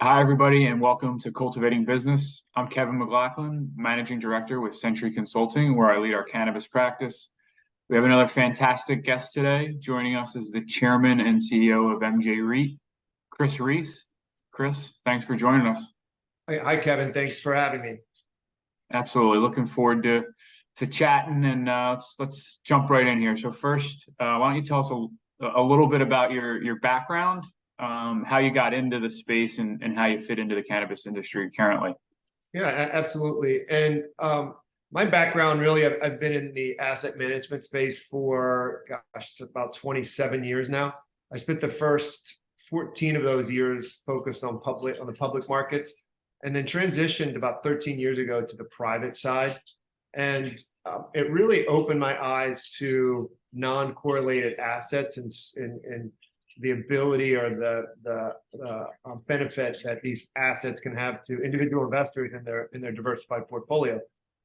Hi, everybody, and welcome to Cultivating Business. I'm Kevin McLaughlin, Managing Director with Centri Consulting, where I lead our cannabis practice. We have another fantastic guest today. Joining us is the Chairman and CEO of MJ REIT, Chris Reece. Chris, thanks for joining us. Hi, Kevin. Thanks for having me. Absolutely. Looking forward to chatting, and let's jump right in here. So first, why don't you tell us a little bit about your background, how you got into the space, and how you fit into the cannabis industry currently. Yeah, absolutely. And my background really, I've been in the asset management space for, gosh, about 27 years now. I spent the first 14 of those years focused on the public markets, and then transitioned about 13 years ago to the private side. And it really opened my eyes to non-correlated assets and the ability or the benefit that these assets can have to individual investors in their diversified portfolio.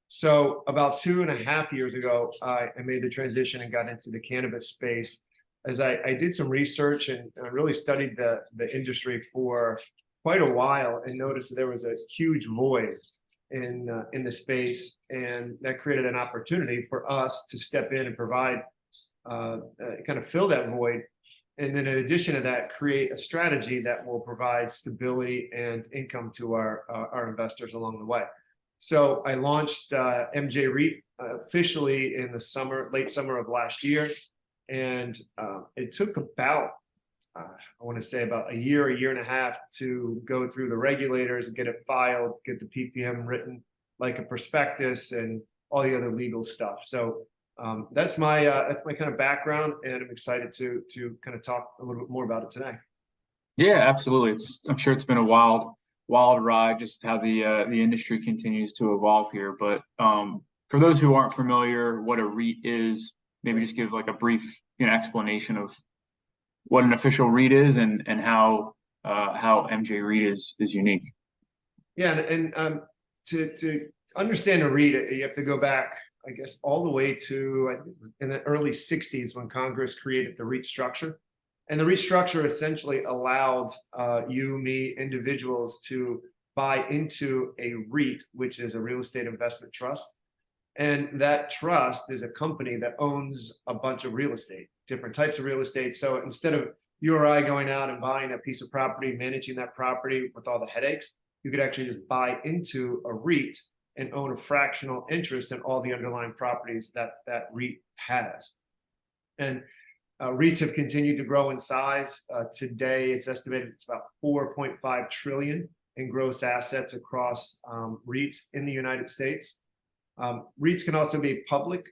So about 2.5 years ago, I made the transition and got into the cannabis space as I did some research and I really studied the industry for quite a while and noticed that there was a huge void in the space, and that created an opportunity for us to step in and provide kind of fill that void. And then in addition to that, create a strategy that will provide stability and income to our investors along the way. So I launched MJ REIT officially in the late summer of last year. And it took about, I want to say about a year and a half to go through the regulators and get it filed, get the PPM written like a prospectus and all the other legal stuff. So that's my kind of background, and I'm excited to kind of talk a little bit more about it today. Yeah, absolutely. I'm sure it's been a wild ride, just how the industry continues to evolve here. But for those who aren't familiar, what a REIT is, maybe just give like a brief explanation of what an official REIT is and how MJ REIT is unique. Yeah, and to understand a REIT, you have to go back, I guess, all the way to in the early 60s when Congress created the REIT structure. And the REIT structure essentially allowed you, me, individuals to buy into a REIT, which is a real estate investment trust. And that trust is a company that owns a bunch of real estate, different types of real estate. So instead of you or I going out and buying a piece of property, managing that property with all the headaches, you could actually just buy into a REIT and own a fractional interest in all the underlying properties that REIT has. And REITs have continued to grow in size. Today, it's estimated it's about 4.5 trillion in gross assets across REITs in the United States. REITs can also be public,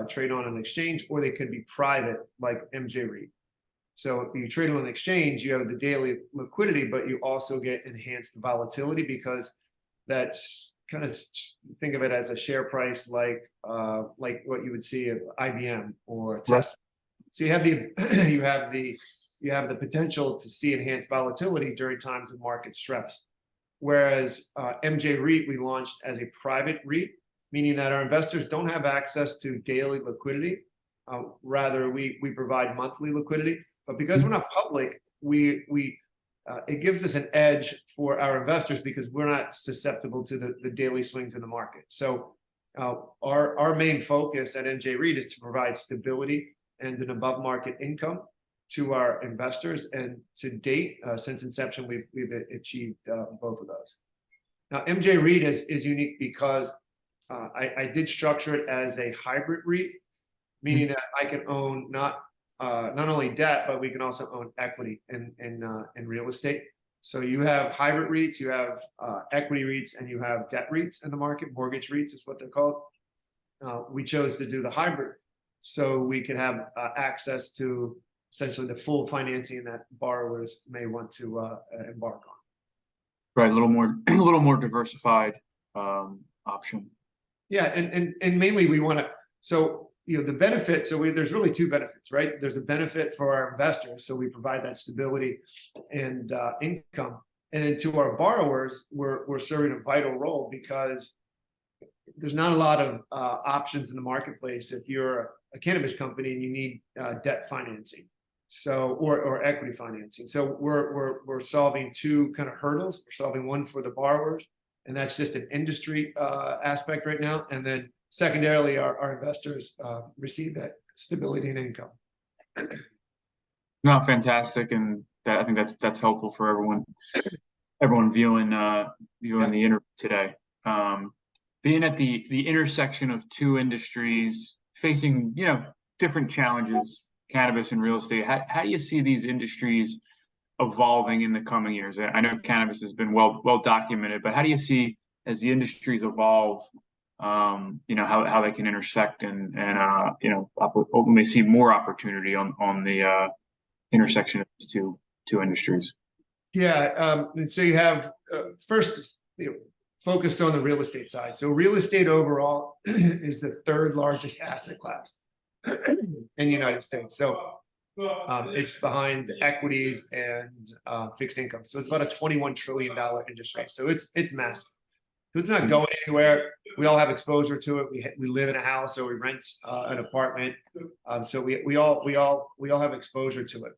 trade on an exchange, or they could be private, like MJ REIT. So if you trade on an exchange, you have the daily liquidity, but you also get enhanced volatility because that's kind of, think of it as a share price like what you would see at IBM or Tesla. Right. So you have the potential to see enhanced volatility during times of market stress. Whereas MJ REIT, we launched as a private REIT, meaning that our investors don't have access to daily liquidity. Rather, we provide monthly liquidity. But because we're not public, it gives us an edge for our investors because we're not susceptible to the daily swings in the market. So our main focus at MJ REIT is to provide stability and an above market income to our investors. And to date, since inception, we've achieved both of those. Now, MJ REIT is unique because I did structure it as a hybrid REIT, meaning that I can own not only debt, but we can also own equity in real estate. So you have hybrid REITs, you have equity REITs, and you have debt REITs in the market. Mortgage REITs is what they're called. We chose to do the hybrid so we can have access to essentially the full financing that borrowers may want to embark on. Right, a little more diversified option. Yeah, and mainly we want to. So the benefit. So there's really two benefits, right? There's a benefit for our investors, so we provide that stability and income, and then to our borrowers, we're serving a vital role because there's not a lot of options in the marketplace if you're a cannabis company and you need debt financing. So, or equity financing. So we're solving two kind of hurdles. We're solving one for the borrowers, and that's just an industry aspect right now. And then secondarily, our investors receive that stability and income. No, fantastic, and I think that's helpful for everyone viewing the interview today. Being at the intersection of two industries, facing different challenges, cannabis and real estate. How do you see these industries evolving in the coming years? I know cannabis has been well documented, but how do you see as the industries evolve? How they can intersect and ultimately see more opportunity on the intersection of these two industries. Yeah, and so you have first focused on the real estate side. So real estate overall is the third largest asset class in the United States. So it's behind equities and fixed income. So it's about a $21 trillion industry. So it's massive. So it's not going anywhere. We all have exposure to it. We live in a house or we rent an apartment. So we all have exposure to it.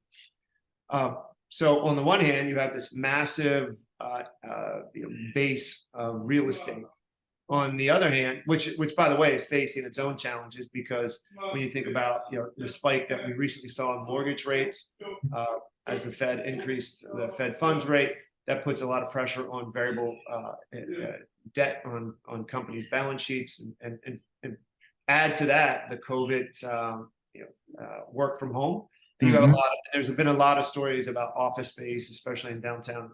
So on the one hand, you have this massive base of real estate. On the other hand, which by the way is facing its own challenges, because when you think about the spike that we recently saw in mortgage rates as the Fed increased the Fed funds rate, that puts a lot of pressure on variable debt on companies' balance sheets, and add to that the COVID work from home. And you have there's been a lot of stories about office space, especially in downtown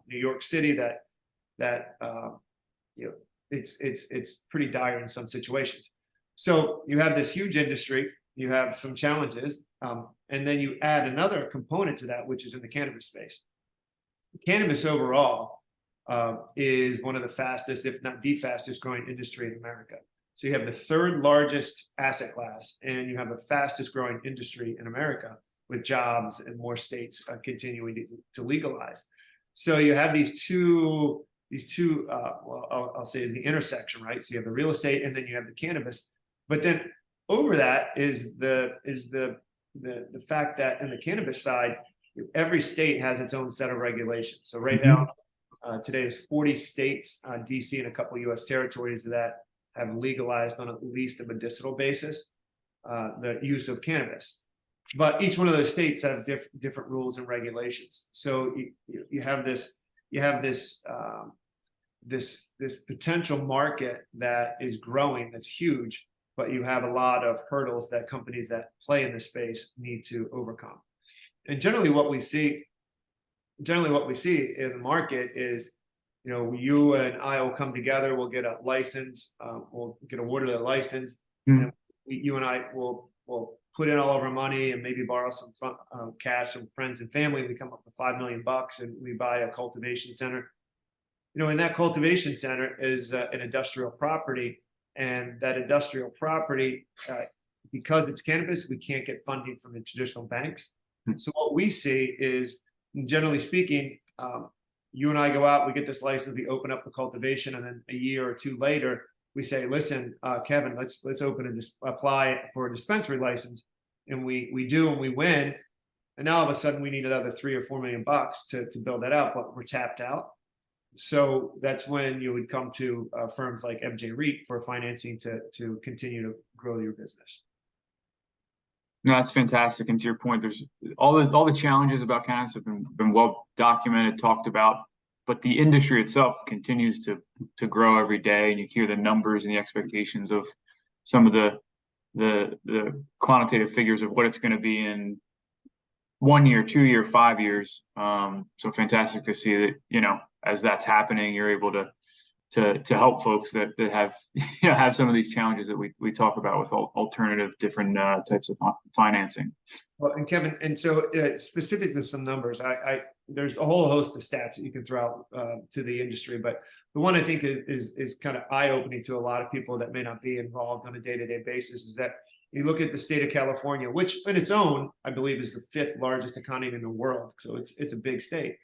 New York City, that it's pretty dire in some situations. So you have this huge industry, you have some challenges, and then you add another component to that, which is in the cannabis space. Cannabis overall is one of the fastest, if not the fastest growing industry in America. So you have the third largest asset class, and you have the fastest growing industry in America, with jobs and more states continuing to legalize. So you have these two I'll say is the intersection, right? So you have the real estate and then you have the cannabis, but then over that is the fact that in the cannabis side, every state has its own set of regulations. So right now, today is 40 states, DC and a couple of US territories that have legalized on at least a medicinal basis the use of cannabis. But each one of those states have different rules and regulations. So you have this potential market that is growing, that's huge, but you have a lot of hurdles that companies that play in this space need to overcome. And generally what we see in the market is, you and I will come together, we'll get a license, we'll get awarded a license, and you and I will put in all of our money and maybe borrow some cash from friends and family. We come up with $5 million and we buy a cultivation center. And that cultivation center is an industrial property, and that industrial property, because it's cannabis, we can't get funding from the traditional banks. So what we see is, generally speaking, you and I go out, we get this license, we open up the cultivation, and then a year or two later, we say, listen, Kevin, let's apply for a dispensary license. And we do, and we win. And now all of a sudden we need another $3 or $4 million to build that out, but we're tapped out. So that's when you would come to firms like MJ REIT for financing to continue to grow your business. No, that's fantastic. And to your point, there's all the challenges about cannabis have been well documented, talked about, but the industry itself continues to grow every day. And you hear the numbers and the expectations of some of the quantitative figures of what it's going to be in 1 year, 2 year, 5 years. So fantastic to see that, as that's happening, you're able to help folks that have have some of these challenges that we talk about with alternative different types of financing. Well, and Kevin, and so specific to some numbers, there's a whole host of stats that you can throw out to the industry, but the one I think is kind of eye-opening to a lot of people that may not be involved on a day-to-day basis is that you look at the state of California, which in its own, I believe, is the 5th largest economy in the world. So it's a big state.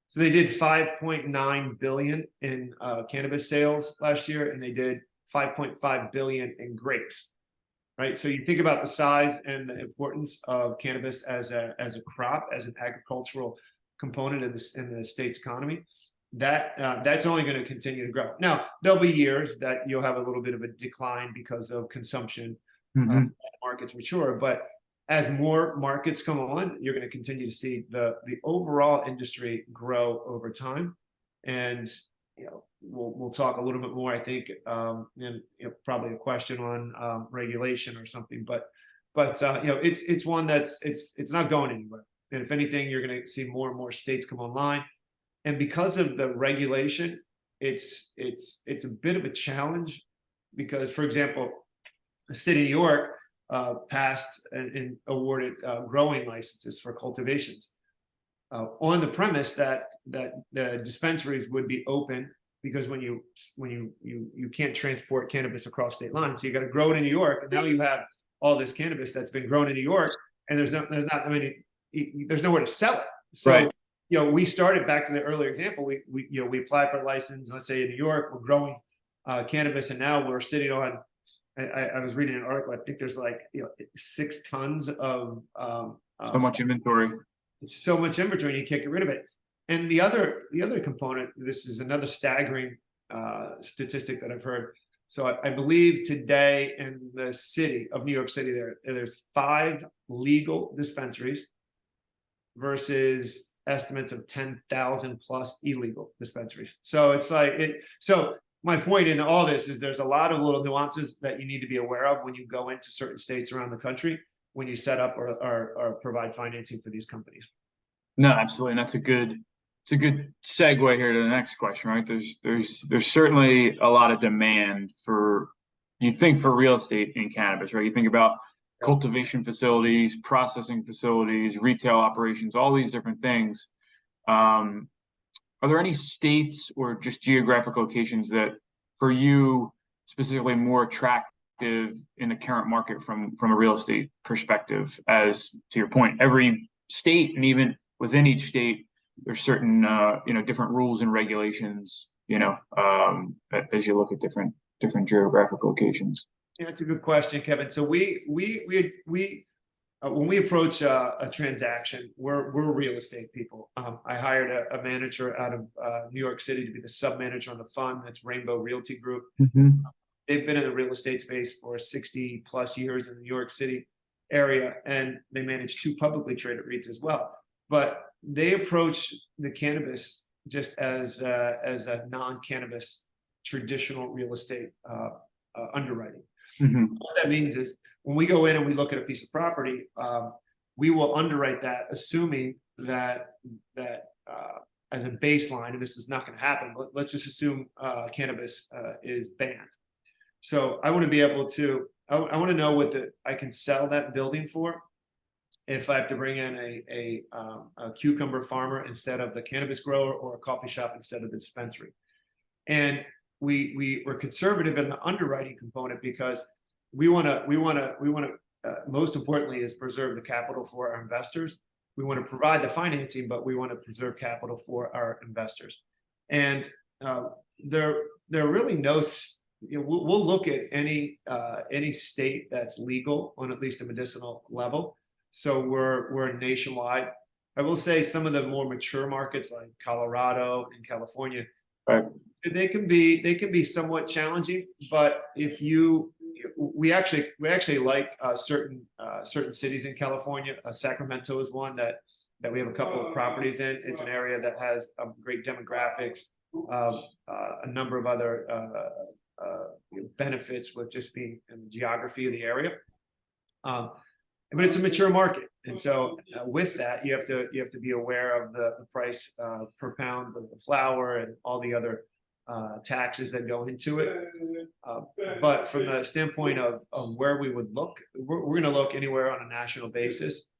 So they did 5.9 billion in cannabis sales last year, and they did 5.5 billion in grapes. right? So you think about the size and the importance of cannabis as a crop, as an agricultural component in the state's economy. That's only going to continue to grow. Now, there'll be years that you'll have a little bit of a decline because of consumption, markets mature. But as more markets come on, you're going to continue to see the overall industry grow over time. And we'll talk a little bit more, I think, and probably a question on regulation or something. But it's one that's it's not going anywhere. And if anything, you're going to see more and more states come online. And because of the regulation, it's a bit of a challenge because, for example, the state of New York passed and awarded growing licenses for cultivations on the premise that the dispensaries would be open, because when you can't transport cannabis across state lines, so you got to grow it in New York, and now you have all this cannabis that's been grown in New York, and there's nowhere to sell it. So. Right. We started back to the earlier example. We applied for a license, let's say in New York, we're growing cannabis, and now we're sitting on. I was reading an article. I think there's 6 tons of so much inventory. It's so much inventory, and you can't get rid of it. And the other component. This is another staggering statistic that I've heard. So I believe today in the city of New York City, there's 5 legal dispensaries versus estimates of 10,000 plus illegal dispensaries. So it's so my point in all this is there's a lot of little nuances that you need to be aware of when you go into certain states around the country, when you set up or provide financing for these companies. No, absolutely. And it's a good segue here to the next question, right? There's certainly a lot of demand for real estate in cannabis, right? You think about cultivation facilities, processing facilities, retail operations, all these different things. Are there any states or just geographic locations that for you specifically more attractive in the current market from a real estate perspective? As to your point, every state, and even within each state, there's certain different rules and regulations, as you look at different geographic locations. Yeah, that's a good question, Kevin. So we when we approach a transaction, we're real estate people. I hired a manager out of New York City to be the sub-manager on the fund. That's Rainbow Realty Group. They've been in the real estate space for 60 plus years in the New York City area, and they manage 2 publicly traded REITs as well. But they approach the cannabis just as a non-cannabis traditional real estate underwriting. What that means is when we go in and we look at a piece of property, we will underwrite that assuming that as a baseline, and this is not going to happen, but let's just assume cannabis is banned. So I want to be able to, I want to know what I can sell that building for if I have to bring in a cucumber farmer instead of the cannabis grower, or a coffee shop instead of the dispensary. And we're conservative in the underwriting component because we want to most importantly is preserve the capital for our investors. We want to provide the financing, but we want to preserve capital for our investors. And there are really no, we'll look at any state that's legal on at least a medicinal level. So we're nationwide. I will say some of the more mature markets like Colorado and California, right, they can be somewhat challenging. But if we actually like certain cities in California. Sacramento is one that we have a couple of properties in. It's an area that has great demographics, a number of other benefits with just being in the geography of the area. But it's a mature market, and so with that, you have to be aware of the price per pound of the flower and all the other taxes that go into it. But from the standpoint of where we would look, we're going to look anywhere on a national basis.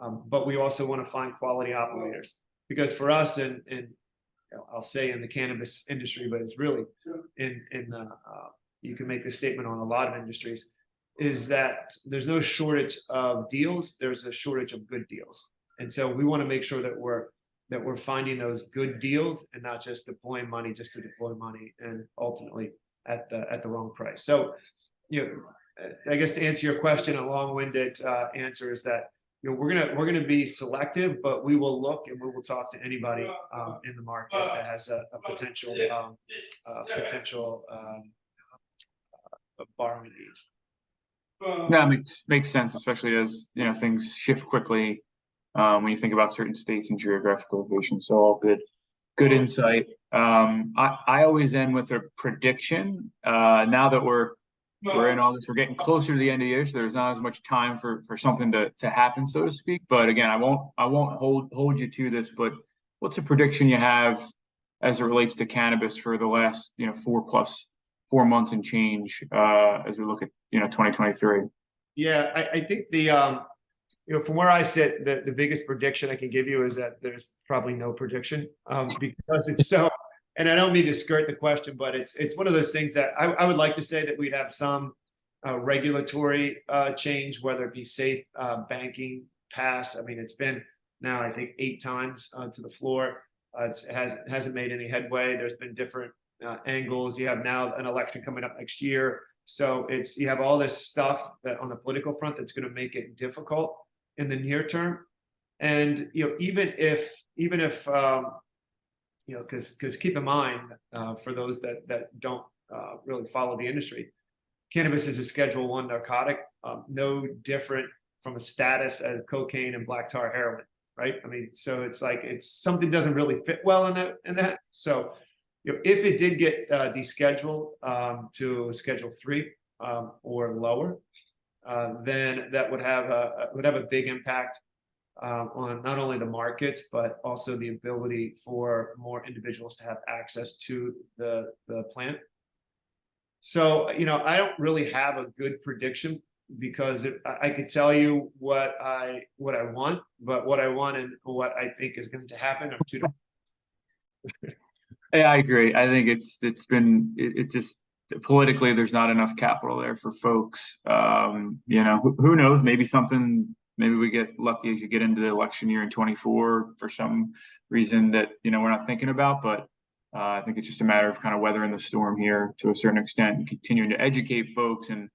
But we also want to find quality operators, because for us, and I'll say in the cannabis industry, but it's really you can make this statement on a lot of industries, is that there's no shortage of deals. There's a shortage of good deals. And so we want to make sure that we're finding those good deals and not just deploying money just to deploy money and ultimately at the wrong price. So, I guess to answer your question, a long-winded answer is that we're gonna be selective, but we will look and we will talk to anybody in the market that has a potential borrowing needs. Yeah, makes sense, especially as things shift quickly when you think about certain states and geographical locations. So all good insight. I always end with a prediction. Now that we're in August, we're getting closer to the end of the year, so there's not as much time for something to happen, so to speak. But again, I won't hold you to this. But what's a prediction you have as it relates to cannabis for the last 4 months and change as we look at 2023? Yeah, I think from where I sit, the biggest prediction I can give you is that there's probably no prediction because it's so. And I don't mean to skirt the question, but it's one of those things that I would like to say that we'd have some regulatory change, whether it be safe banking pass. I mean, it's been now I think 8 times to the floor. It hasn't made any headway. There's been different angles. You have now an election coming up next year, so you have all this stuff that on the political front that's going to make it difficult in the near term. And even if because keep in mind for those that don't really follow the industry, cannabis is a Schedule I narcotic, no different from a status as cocaine and black tar heroin, right? I mean, so it's like something doesn't really fit well in that. So if it did get descheduled to Schedule III or lower, then that would have a big impact on not only the markets, but also the ability for more individuals to have access to the plant. So, I don't really have a good prediction because I could tell you what I want, but what I want and what I think is going to happen are two different. Yeah, I agree. I think it's just politically there's not enough capital there for folks. Who knows? Maybe we get lucky as you get into the election year in 24 for some reason that we're not thinking about. But I think it's just a matter of kind of weathering the storm here to a certain extent and continuing to educate folks and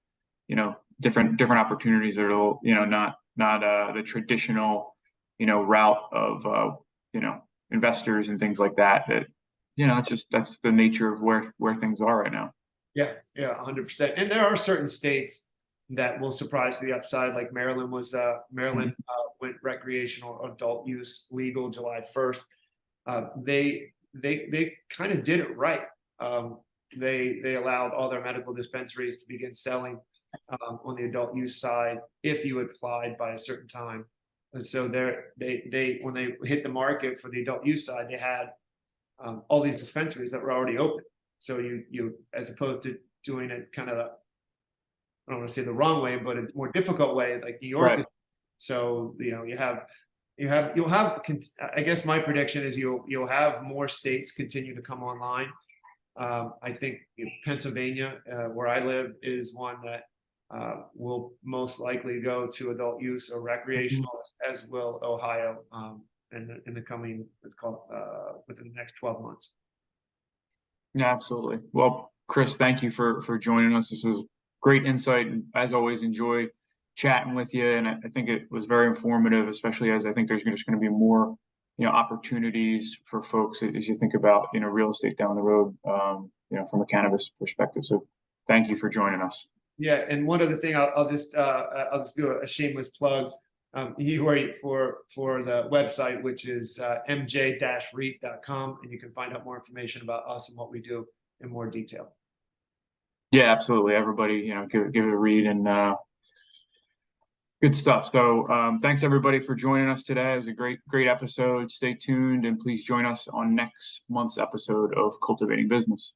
different opportunities that are not the traditional route of investors and things like that. That's the nature of where things are right now. Yeah, 100%. And there are certain states that will surprise to the upside, like Maryland went recreational adult use legal July 1st. They kind of did it right. They allowed all their medical dispensaries to begin selling on the adult use side if you applied by a certain time. And so they when they hit the market for the adult use side, they had all these dispensaries that were already open. So you as opposed to doing it kind of I don't want to say the wrong way, but a more difficult way, like New York. Right. So you'll have. I guess my prediction is you'll have more states continue to come online. I think Pennsylvania, where I live, is one that will most likely go to adult use or recreational, as will Ohio in the coming within the next 12 months. Yeah, absolutely. Well, Chris, thank you for joining us. This was great insight, and as always, enjoy chatting with you. And I think it was very informative, especially as I think there's just going to be more, opportunities for folks as you think about, real estate down the road, from a cannabis perspective. So thank you for joining us. Yeah, and one other thing, I'll just do a shameless plug. You are for the website, which is MJ-REIT.com, and you can find out more information about us and what we do in more detail. Yeah, absolutely. Everybody, give it a read and good stuff. So thanks everybody for joining us today. It was a great episode. Stay tuned and please join us on next month's episode of Cultivating Business.